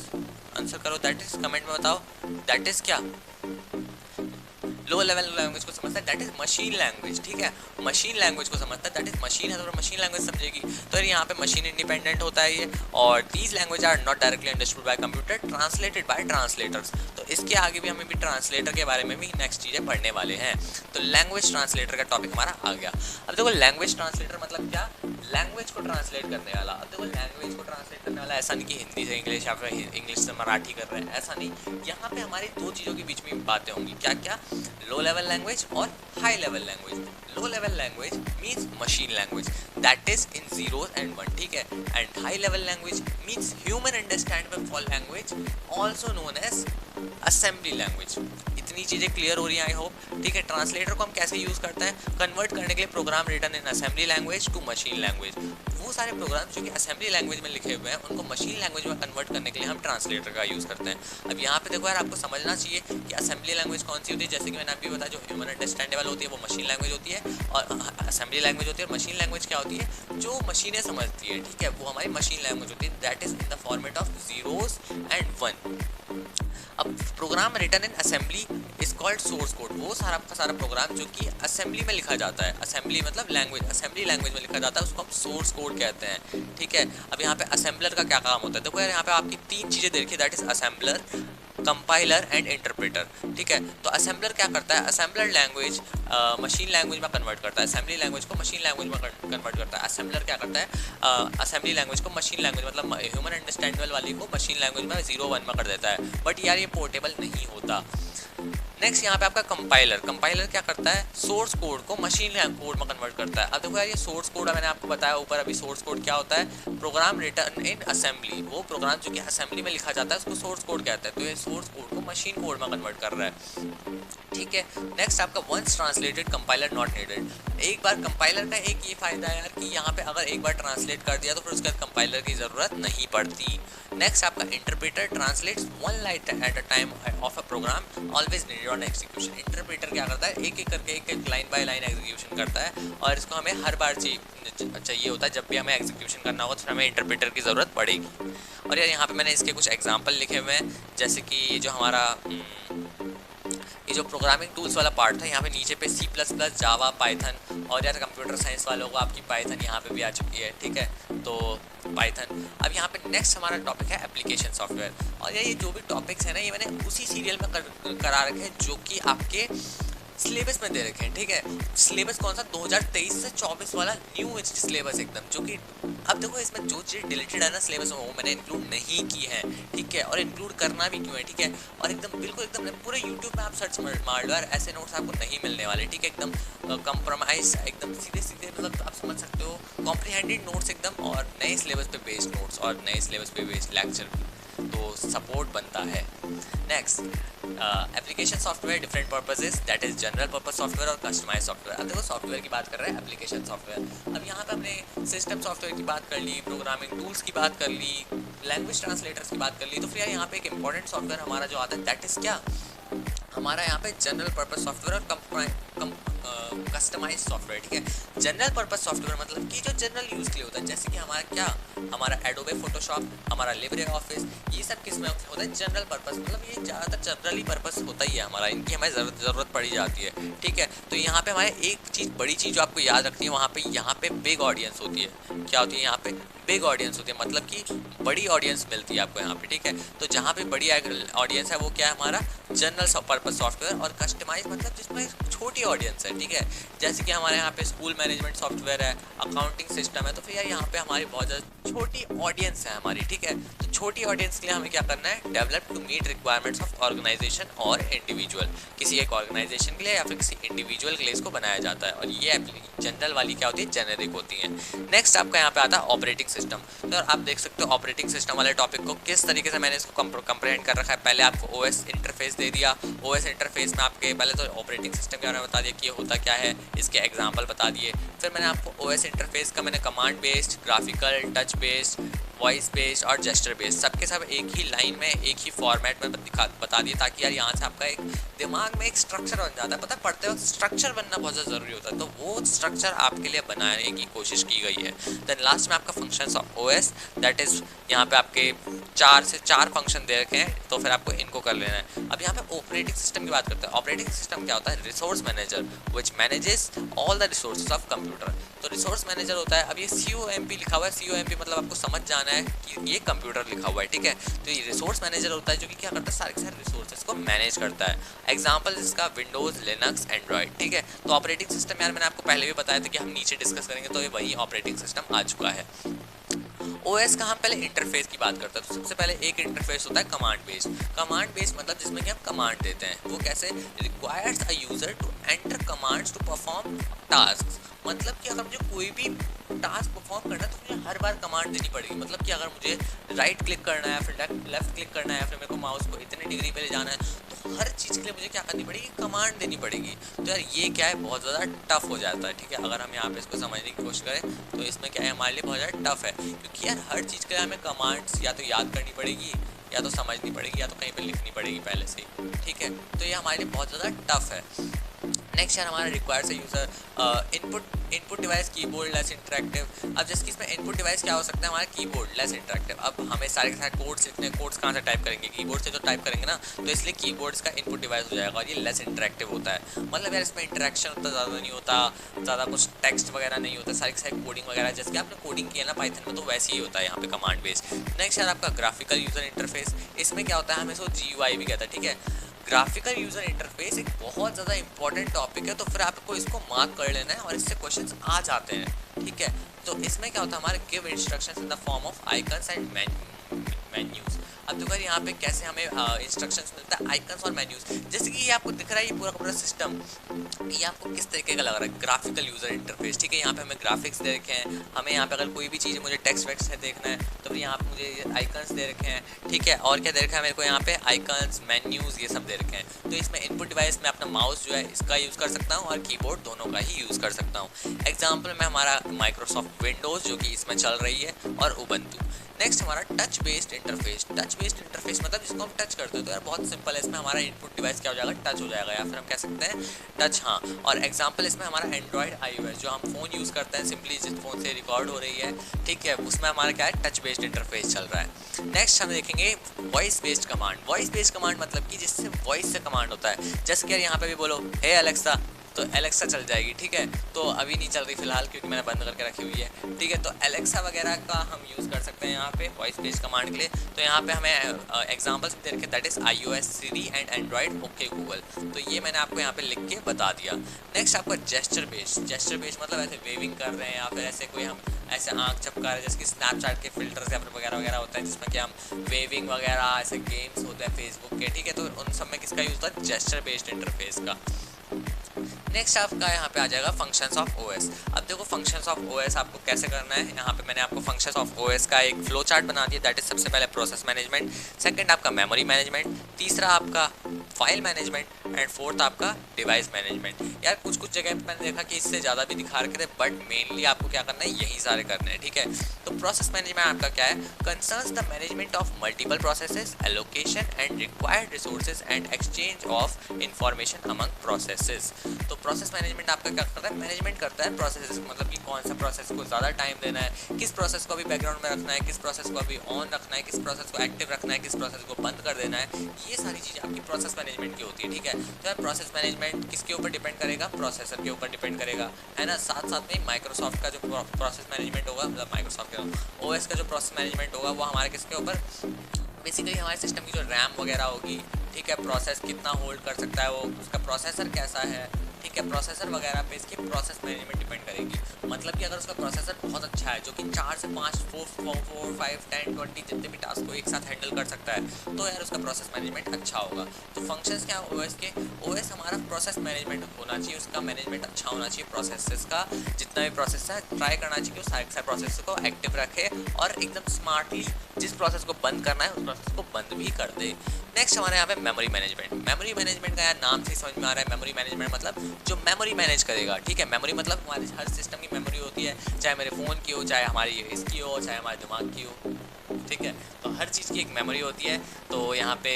आंसर करो, दैट इज कमेंट में बताओ, दैट इज क्या? लो लेवल लैंग्वेज को समझता है, दैट इज मशीन लैंग्वेज, ठीक है। मशीन लैंग्वेज को समझता है, दैट इज मशीन है, तो मशीन लैंग्वेज समझेगी। तो यहाँ पे मशीन इंडिपेंडेंट होता है ये। और these language are not directly understood by computer, translated by translators. तो इसके आगे भी हमें भी ट्रांसलेटर के बारे में भी नेक्स्ट चीज़ें पढ़ने वाले हैं। तो लैंग्वेज ट्रांसलेटर का टॉपिक हमारा आ गया। अब देखो लैंग्वेज ट्रांसलेटर मतलब क्या? लैंग्वेज को ट्रांसलेट करने वाला। अब देखो लैंग्वेज को ट्रांसलेट करने वाला ऐसा नहीं कि हिंदी से इंग्लिश या फिर इंग्लिश से मराठी कर रहे हैं, ऐसा नहीं। यहाँ पे हमारी दो चीज़ों के बीच में बातें होंगी, क्या क्या? लो लेवल लैंग्वेज और high level language. Low level language means machine language, that is in 0 and 1, ठीक है। And high level language means human understandable for language, also known as assembly language. इतनी चीज़ें क्लियर हो रही हैं I hope, ठीक है। ट्रांसलेटर को हम कैसे यूज़ करते हैं? कन्वर्ट करने के लिए program written in assembly language to machine language. वो सारे प्रोग्राम जो कि असेंबली लैंग्वेज में लिखे हुए हैं उनको मशीन लैंग्वेज में कन्वर्ट करने के लिए हम ट्रांसलेटर का यूज़ करते हैं। अब यहाँ पे देखो यार, आपको समझना चाहिए कि असेंबली लैंग्वेज कौन सी होती है। जैसे कि मैंने अभी बताया, जो ह्यूमन अंडरस्टैंडेबल होती है वो मशीन लैंग्वेज होती है, और असेंबली लैंग्वेज होती है। मशीन लैंग्वेज क्या होती है? जो मशीनें समझती है, ठीक है, वो हमारी मशीन लैंग्वेज होती है, that is in the format of 0s and 1। अब program written in assembly is called source code. वो सारा का सारा प्रोग्राम जो कि असेंबली में लिखा जाता है, असेंबली मतलब लैंग्वेज, असेंबली लैंग्वेज में लिखा जाता है, उसको हम सोर्स कोड कहते हैं, ठीक है। अब यहाँ पे असेंबलर का क्या काम होता है? देखो यार, यहाँ पे आपकी तीन चीज़ें देखिए, that is assembler, compiler and interpreter, ठीक है। तो असेंबलर क्या करता है? असेंबलर लैंग्वेज मशीन लैंग्वेज में कन्वर्ट करता है, असेंबली लैंग्वेज को मशीन लैंग्वेज में कन्वर्ट करता है। असेंबलर क्या करता है? असेंबली लैंग्वेज को मशीन लैंग्वेज मतलब ह्यूमन अंडरस्टैंडेबल वाली को मशीन लैंग्वेज में 0, 1 में कर देता है। बट यार ये पोर्टेबल नहीं होता। नेक्स्ट यहाँ पे आपका कंपाइलर। कंपाइलर क्या करता है, सोर्स कोड को मशीन कोड में कन्वर्ट करता है। अब देखो यार, ये सोर्स कोड मैंने आपको बताया ऊपर अभी, सोर्स कोड क्या होता है, प्रोग्राम रिटर्न इन असेंबली। वो प्रोग्राम जो कि असेंबली में लिखा जाता है उसको सोर्स कोड कहता है। तो ये सोर्स कोड को मशीन कोड में कन्वर्ट कर रहा है, ठीक है। नेक्स्ट आपका once translated compiler not needed. एक बार कंपाइलर का एक ये फायदा है यार कि यहाँ पे अगर एक बार ट्रांसलेट कर दिया तो फिर उसके बाद कंपाइलर की जरूरत नहीं पड़ती। नेक्स्ट आपका interpreter translates one line at a time of a program always needed on execution. Interpreter क्या करता है, एक एक करके एक लाइन बाय लाइन एग्जीक्यूशन करता है और इसको हमें हर बार चाहिए होता है। जब भी हमें एग्जीक्यूशन करना होगा तो हमें इंटरप्रेटर की ज़रूरत पड़ेगी। और यार यहाँ पे मैंने इसके कुछ एग्जाम्पल लिखे हुए हैं, जैसे कि जो हमारा ये जो प्रोग्रामिंग टूल्स वाला पार्ट था, यहाँ पे नीचे पे C++, जावा, पाइथन, और यार कंप्यूटर साइंस वालों को आपकी पाइथन यहाँ पे भी आ चुकी है, ठीक है। तो पाइथन। अब यहाँ पे नेक्स्ट हमारा टॉपिक है एप्लीकेशन सॉफ्टवेयर। और ये जो भी टॉपिक्स है ना, ये मैंने उसी सीरियल में करा रखे हैं जो कि आपके सिलेबस में दे रखे हैं, ठीक है। सिलेबस कौन सा, 2023 से 24 वाला न्यू सिलेबस एकदम, जो कि अब देखो इसमें जो चीज़ डिलीटेड है ना सिलेबस में, वो मैंने इंक्लूड नहीं की है, ठीक है। और इंक्लूड करना भी क्यों है, ठीक है। और एकदम बिल्कुल एकदम पूरे यूट्यूब में आप सर्च मार लो यार, ऐसे नोट्स आपको नहीं मिलने वाले, ठीक है। एकदम कंप्रोमाइज, एकदम सीधे सीधे, मतलब आप समझ सकते हो कॉम्प्रिहेंडेड नोट्स एकदम, और नए सिलेबस पे बेस्ड नोट्स और नए सिलेबस पे बेस्ड लेक्चर, तो सपोर्ट बनता है। Next application software different purposes, that is general purpose software और कस्टमाइज सॉफ्टवेयर। अब देखो सॉफ्टवेयर की बात कर रहे हैं, एप्लीकेशन सॉफ्टवेयर। अब यहाँ पे हमने सिस्टम सॉफ्टवेयर की बात कर ली, प्रोग्रामिंग टूल्स की बात कर ली, लैंग्वेज ट्रांसलेटर्स की बात कर ली। तो फिर यहाँ पे एक इंपॉर्टेंट सॉफ्टवेयर हमारा जो आता है, दैट इज क्या, हमारा यहाँ पे जनरल पर्पस सॉफ्टवेयर और कस्टमाइज सॉफ्टवेयर, ठीक है। जनरल पर्पस सॉफ्टवेयर मतलब कि जो जनरल यूज़ के लिए होता है, जैसे कि हमारा क्या, हमारा एडोबे फोटोशॉप, हमारा लिब्रे ऑफिस, ये सब किस में होता है, जनरल पर्पस। मतलब ये ज़्यादातर जनरली पर्पस होता ही है हमारा, इनकी हमें ज़रूरत पड़ी जाती है, ठीक है। तो यहाँ पे हमारे एक चीज़, बड़ी चीज़ जो आपको याद रखनी है, वहाँ पे यहाँ पे बिग ऑडियंस होती है। क्या होती है यहाँ पे, बिग ऑडियंस होती है, मतलब कि बड़ी ऑडियंस मिलती है आपको यहाँ पे, ठीक है। तो जहाँ पे बड़ी ऑडियंस है वो क्या है, हमारा जनरल पर्पस सॉफ्टवेयर। और कस्टमाइज मतलब जिसमें छोटी ऑडियंस है, ठीक है। जैसे कि हमारे यहाँ पे स्कूल मैनेजमेंट सॉफ्टवेयर है, अकाउंटिंग सिस्टम है, तो फिर यहाँ पे हमारी बहुत ज़्यादा छोटी ऑडियंस है हमारी, ठीक है। तो छोटी ऑडियंस के लिए हमें क्या करना है, develop to meet requirements of organization और इंडिविजुअल। किसी एक ऑर्गेनाइजेशन के लिए या फिर किसी इंडिविजुअल के लिए इसको बनाया जाता है। और ये जनरल वाली क्या होती है, जेनेरिक होती है। नेक्स्ट आपका यहाँ पे आता है ऑपरेटिंग सिस्टम। तो आप देख सकते हो ऑपरेटिंग सिस्टम वाले टॉपिक को किस तरीके से मैंने इसको कंप्रहेंड कर रखा है। पहले आपको ओएस इंटरफेस दे दिया, ओएस इंटरफेस में आपके पहले तो ऑपरेटिंग सिस्टम के बारे में बता दिया कि ये होता क्या है, इसके एग्जांपल बता दिए। फिर मैंने आपको ओएस इंटरफेस का मैंने command based, graphical, touch based, voice based और जेस्चर बेस्ड, सबके सब एक ही लाइन में, एक ही फॉर्मेट में बता दिए, ताकि यार यहाँ से आपका एक दिमाग में एक स्ट्रक्चर बन जाता है। पता है, पढ़ते वक्त स्ट्रक्चर बनना बहुत ज़्यादा ज़रूरी होता है, तो वो स्ट्रक्चर आपके लिए बनाने की कोशिश की गई है। देन लास्ट में आपका functions of OS, that is यहाँ पे आपके 4 से 4 फंक्शन दे रखे हैं, तो फिर आपको इनको कर लेना है। अब यहाँ पे ऑपरेटिंग सिस्टम की बात करते हैं। ऑपरेटिंग सिस्टम क्या होता है, resource manager which manages all the resources of computer. तो रिसोर्स मैनेजर होता है, अब ये COMP लिखा हुआ है, COMP मतलब आपको समझ जाना है कि ये कंप्यूटर लिखा हुआ है, ठीक है। तो ये रिसोर्स मैनेजर होता है जो कि क्या करता है, सारे के सारे रिसोर्सेज को मैनेज करता है। एग्जाम्पल इसका विंडोज, लिनक्स, एंड्रॉइड, ठीक है। तो ऑपरेटिंग सिस्टम यार मैंने आपको पहले भी बताया था कि हम नीचे डिस्कस करेंगे, तो ये वही ऑपरेटिंग सिस्टम आ चुका है। ओएस का हम पहले इंटरफेस की बात करते हैं। तो सबसे पहले एक इंटरफेस होता है कमांड बेस्ड। कमांड बेस्ड मतलब जिसमें कि हम कमांड देते हैं, वो कैसे, requires a user to enter commands to perform task. मतलब कि अगर मुझे कोई भी टास्क परफॉर्म करना है तो मुझे हर बार कमांड देनी पड़ेगी। मतलब कि अगर मुझे राइट क्लिक करना है, फिर लेफ्ट क्लिक करना है, फिर मेरे को माउस को इतने डिग्री पे ले जाना है, तो हर चीज़ के लिए मुझे क्या करनी पड़ेगी, कमांड देनी पड़ेगी। तो यार ये क्या है, बहुत ज़्यादा टफ हो जाता है, ठीक है। अगर हम यहाँ पे इसको समझने की कोशिश करें तो इसमें क्या है, हमारे लिए बहुत ज़्यादा टफ है, क्योंकि यार हर चीज़ के लिए हमें कमांड्स या तो याद करनी पड़ेगी, या तो समझनी पड़ेगी, या तो कहीं पे लिखनी पड़ेगी पहले से ही, ठीक है। तो ये हमारे लिए बहुत ज़्यादा टफ है। नेक्स्ट यार हमारा रिक्वायर्स है user input device keyboard less interactive. अब जैसे कि इसमें इनपुट डिवाइस क्या हो सकता है, हमारा कीबोर्ड लेस इंटरेक्टिव। अब हमें सारे के सारे कोड्स लिखने, कोड्स कहाँ से टाइप करेंगे, कीबोर्ड से तो टाइप करेंगे ना, तो इसलिए कीबोर्ड्स का इनपुट डिवाइस हो जाएगा और ये लेस इंटरेक्टिव होता है। मतलब यार इसमें इंटरेक्शन उतना ज़्यादा नहीं होता, ज़्यादा कुछ टेक्स्ट वगैरह नहीं होता, सारी सारी कोडिंग वगैरह जैसे कि आपने कोडिंग किया ना पाइथन में, तो वैसे ही होता है यहाँ पे कमांड बेस्ड। नेक्स्ट यार आपका ग्राफिकल यूज़र इंटरफेस। इसमें क्या होता है, हमें इसको GUI भी कहता है, ठीक है। ग्राफिकल यूजर इंटरफेस एक बहुत ज़्यादा इंपॉर्टेंट टॉपिक है, तो फिर आपको इसको मार्क कर लेना है और इससे क्वेश्चंस आ जाते हैं, ठीक है। तो इसमें क्या होता है, हमारे give instructions in the form of icons and menus. अब अब देखो यहाँ पे कैसे हमें इंस्ट्रक्शंस मिलता है, आइकन्स और मेन्यूज। जैसे कि ये आपको दिख रहा है, ये पूरा का पूरा सिस्टम ये आपको किस तरीके का लग रहा है, ग्राफिकल यूजर इंटरफेस। ठीक है, यहाँ पे हमें ग्राफिक्स दे रखे हैं, हमें यहाँ पे अगर कोई भी चीज़ मुझे टेक्स्ट वेक्स्ट है देखना है तो फिर यहाँ पे मुझे आइकन्स दे रखे हैं। ठीक है, और क्या दे रखा है मेरे को यहाँ पे, आइकन्स, मेन्यूज, ये सब दे रखे हैं। तो इसमें इनपुट डिवाइस में अपना माउस जो है इसका यूज़ कर सकता हूँ और कीबोर्ड दोनों का ही यूज़ कर सकता हूँ। एग्जाम्पल में हमारा माइक्रोसॉफ्ट विंडोज़ जो कि इसमें चल रही है और उबंटू। नेक्स्ट हमारा touch based interface. Touch based interface मतलब जिसको हम टच करते हैं तो यार बहुत सिंपल है, इसमें हमारा इनपुट डिवाइस क्या हो जाएगा, टच हो जाएगा, या फिर हम कह सकते हैं टच। हाँ, और एग्जांपल इसमें हमारा एंड्रॉयड iOS जो हम फ़ोन यूज़ करते हैं, सिंपली जिस फ़ोन से रिकॉर्ड हो रही है, ठीक है, उसमें हमारा क्या है, टच बेस्ड इंटरफेस चल रहा है। नेक्स्ट हम देखेंगे voice based command. Voice based command मतलब कि जिससे वॉइस से कमांड होता है। जैसे कि यार यहाँ पे भी बोलो हे एलेक्सा, तो एलेक्सा चल जाएगी। ठीक है, तो अभी नहीं चल रही फिलहाल क्योंकि मैंने बंद करके रखी हुई है। ठीक है, तो एलेक्सा वगैरह का हम यूज़ कर सकते हैं यहाँ पे वॉइस बेस्ड कमांड के लिए। तो यहाँ पे हमें एग्जांपल्स दे रखे, that is iOS, Siri and Android okay Google. तो ये मैंने आपको यहाँ पे लिख के बता दिया। नेक्स्ट आपका जेस्चर बेस्ड। जेस्चर बेस्ड मतलब ऐसे वेविंग कर रहे हैं या फिर ऐसे कोई हम ऐसे आँख चपका रहे हैं, जैसे कि स्नैपचैट के फिल्टर्स या फिर वगैरह वगैरह होता है जिसमें कि हम वेविंग वगैरह ऐसे गेम्स होते हैं फेसबुक के। ठीक है, तो उन सब में किसका यूज़ होता है, जेस्चर बेस्ड इंटरफेस का। नेक्स्ट आपका यहाँ पे आ जाएगा फंक्शंस ऑफ ओएस। अब देखो फंक्शंस ऑफ ओएस आपको कैसे करना है, यहाँ पे मैंने आपको फंक्शंस ऑफ ओएस का एक फ्लो चार्ट बना दिया। दैट इज सबसे पहले प्रोसेस मैनेजमेंट, सेकंड आपका मेमोरी मैनेजमेंट, तीसरा आपका फाइल मैनेजमेंट एंड फोर्थ आपका डिवाइस मैनेजमेंट। यार कुछ कुछ जगह पे मैंने देखा कि इससे ज़्यादा भी दिखा रखे थे, बट मेनली आपको क्या करना है, यही सारे करने हैं। ठीक है, तो प्रोसेस मैनेजमेंट आपका क्या है, concerns the management of multiple processes, allocation and required resources and exchange of information among processes. तो प्रोसेस मैनेजमेंट आपका क्या करता है, मैनेजमेंट करता है प्रोसेस, मतलब कि कौन सा प्रोसेस को ज़्यादा टाइम देना है, किस प्रोसेस को अभी बैकग्राउंड में रखना है, किस प्रोसेस को अभी ऑन रखना है, किस प्रोसेस को एक्टिव रखना है, किस प्रोसेस को बंद कर देना है। ये सारी चीज़ें आपकी प्रोसेस मैनेजमेंट की होती है। ठीक है, तो यार प्रोसेस मैनेजमेंट किसके ऊपर डिपेंड करेगा, प्रोसेसर के ऊपर डिपेंड करेगा, है ना। साथ साथ में माइक्रोसॉफ्ट का जो प्रोसेस मैनेजमेंट होगा, मतलब माइक्रोसॉफ्ट का ओएस का जो प्रोसेस मैनेजमेंट होगा वो हमारे किसके ऊपर, बेसिकली हमारे सिस्टम की जो रैम वगैरह होगी, ठीक है, प्रोसेस कितना होल्ड कर सकता है वो, उसका प्रोसेसर कैसा है, ठीक है, प्रोसेसर वगैरह पे इसकी प्रोसेस मैनेजमेंट डिपेंड करेगी। मतलब कि अगर उसका प्रोसेसर बहुत अच्छा है, जो कि 4 से 5 4 5 10 20 जितने भी टास्क को एक साथ हैंडल कर सकता है, तो यार उसका प्रोसेस मैनेजमेंट अच्छा होगा। तो फंक्शंस क्या है ओएस के, ओएस हमारा प्रोसेस मैनेजमेंट होना चाहिए, उसका मैनेजमेंट अच्छा होना चाहिए, प्रोसेसेस का जितना भी प्रोसेस है ट्राई करना चाहिए कि वो सारे प्रोसेस को एक्टिव रखे और एकदम स्मार्टली जिस प्रोसेस को बंद करना है उस प्रोसेस को बंद भी कर दे। नेक्स्ट हमारे यहाँ पे मेमोरी मैनेजमेंट। मेमोरी मैनेजमेंट का यार नाम से समझ में आ रहा है, मेमोरी मैनेजमेंट मतलब जो मेमोरी मैनेज करेगा। ठीक है, मेमोरी मतलब हमारे हर सिस्टम की मेमोरी होती है, चाहे मेरे फ़ोन की हो, चाहे हमारी इसकी हो, चाहे हमारे दिमाग की हो। ठीक है, तो हर चीज़ की एक मेमोरी होती है। तो यहाँ पे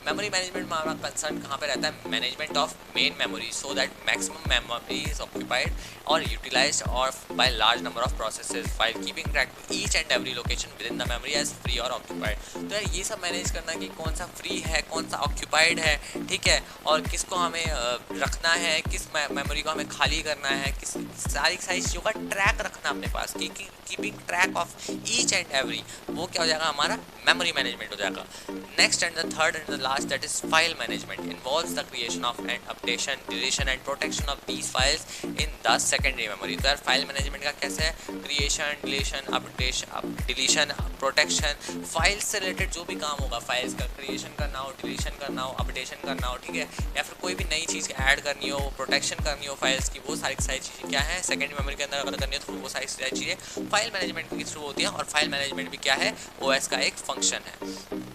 मेमोरी मैनेजमेंट में हमारा कंसर्न कहाँ पे रहता है, management of main memory so that maximum memory is occupied और यूटिलाइज्ड और by large number of processes while keeping track to each and every location within the memory as free और occupied. तो यार ये सब manage करना कि कौन सा फ्री है, कौन सा ऑक्यूपाइड है, ठीक है, और किसको हमें रखना है, किस मेमोरी को हमें खाली करना है, किस सारी चीज़ों का ट्रैक रखना अपने पास, keeping track of each and every, वो क्या हो जाएगा, हमारा मेमोरी मैनेजमेंट हो जाएगा। Next and the third and the last that is file management involves the creation of and updation, deletion and protection of these files in the secondary memory. तो यार file management का कैसे है, creation, deletion, updation, deletion, protection, file से related जो भी काम होगा, फाइल्स का क्रिएशन करना हो, डिलीशन करना हो, अपडेशन करना हो, ठीक है, या फिर कोई भी नई चीज़ ऐड करनी हो, प्रोटेक्शन करनी हो फाइल्स की, वो सारी चीज़ें क्या है सेकेंडरी मेमोरी के अंदर अगर करनी हो तो वो सारी चीज़ें फाइल मैनेजमेंट के थ्रू होती है। और फाइल मैनेजमेंट भी क्या है, ओएस का एक फंक्शन है।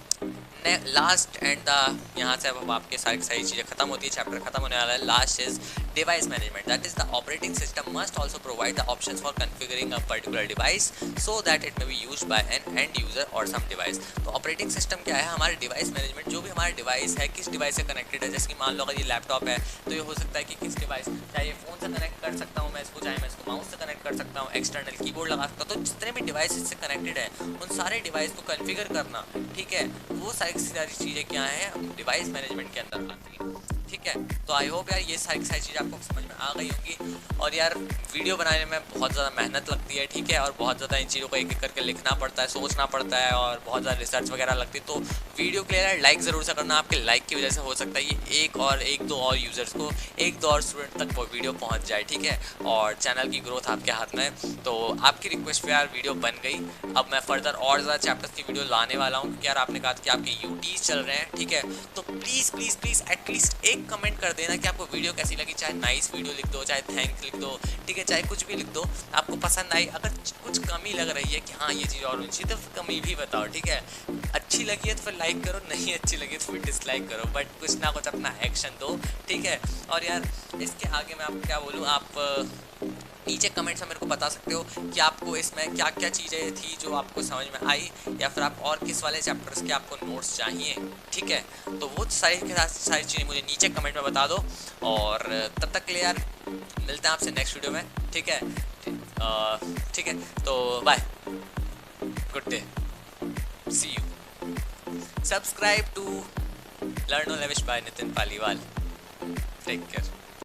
लास्ट एंड द यहाँ से अब आपके सारी चीज़ें खत्म होती है, चैप्टर खत्म होने वाला है। Last is device management, that is the operating system must also provide the options for configuring a particular device so that it may be used by an end user और सम डिवाइस। तो operating system क्या है, हमारे device management, जो भी हमारा device है किस डिवाइस से कनेक्टेड है। जैसे कि मान लो अगर ये लैपटॉप है तो ये हो सकता है कि किस डिवाइस, चाहे ये फ़ोन से कनेक्ट कर सकता हूँ मैं इसको, चाहे मैं इसको माउस से कनेक्ट कर सकता हूँ, एक्सटर्नल कीबोर्ड लगा सकता हूँ। तो जितने भी डिवाइस इससे कनेक्टेड है उन सारे डिवाइस को कॉन्फ़िगर करना, ठीक है, वो सारी चीज़ें क्या है डिवाइस मैनेजमेंट के अंदर आती है। ठीक है। तो आई होप यार ये सारी चीज़ें आपको समझ में आ गई होंगी। और यार वीडियो बनाने में बहुत ज़्यादा मेहनत लगती है, ठीक है, और बहुत ज़्यादा इन चीज़ों को एक एक करके लिखना पड़ता है, सोचना पड़ता है, और बहुत ज़्यादा रिसर्च वगैरह लगती है। तो वीडियो के लिए लाइक ज़रूर से करना, आपके लाइक की वजह से हो सकता है ये एक दो और यूज़र्स को, एक दो और स्टूडेंट तक वो वीडियो पहुँच जाए, ठीक है, और चैनल की ग्रोथ आपके हाथ में है। तो आपकी रिक्वेस्ट पे यार वीडियो बन गई। अब मैं फर्दर और ज़्यादा चैप्टर्स की वीडियो लाने वाला हूँ, क्योंकि यार आपने कहा कि आपके यूटीज चल रहे हैं, ठीक है। तो प्लीज़ प्लीज़ प्लीज़ एटलीस्ट एक कमेंट कर देना कि आपको वीडियो कैसी लगी, चाहे नाइस वीडियो लिख दो, चाहे थैंक्स लिख दो, ठीक है, चाहे कुछ भी लिख दो, आपको पसंद आई। अगर कुछ कमी लग रही है कि हाँ ये चीज़ और होनी चाहिए, तो कमी भी बताओ, ठीक है। अच्छी लगी है तो फिर लाइक करो, नहीं अच्छी लगी तो फिर डिसलाइक करो, बट कुछ ना कुछ अपना एक्शन दो, ठीक है। और यार इसके आगे मैं आपको क्या बोलूँ, आप नीचे कमेंट्स में मेरे को बता सकते हो कि आपको इसमें क्या क्या चीज़ें थी जो आपको समझ में आई, या फिर आप और किस वाले चैप्टर्स के आपको नोट्स चाहिए, ठीक है। तो वो सारी चीज़ें मुझे नीचे कमेंट में बता दो। और तब तक के लिए यार मिलते हैं आपसे नेक्स्ट वीडियो में, ठीक है। ठीक है, तो bye, good day, see you. Subscribe to learn on lavish by Nitin Paliwal. Take care.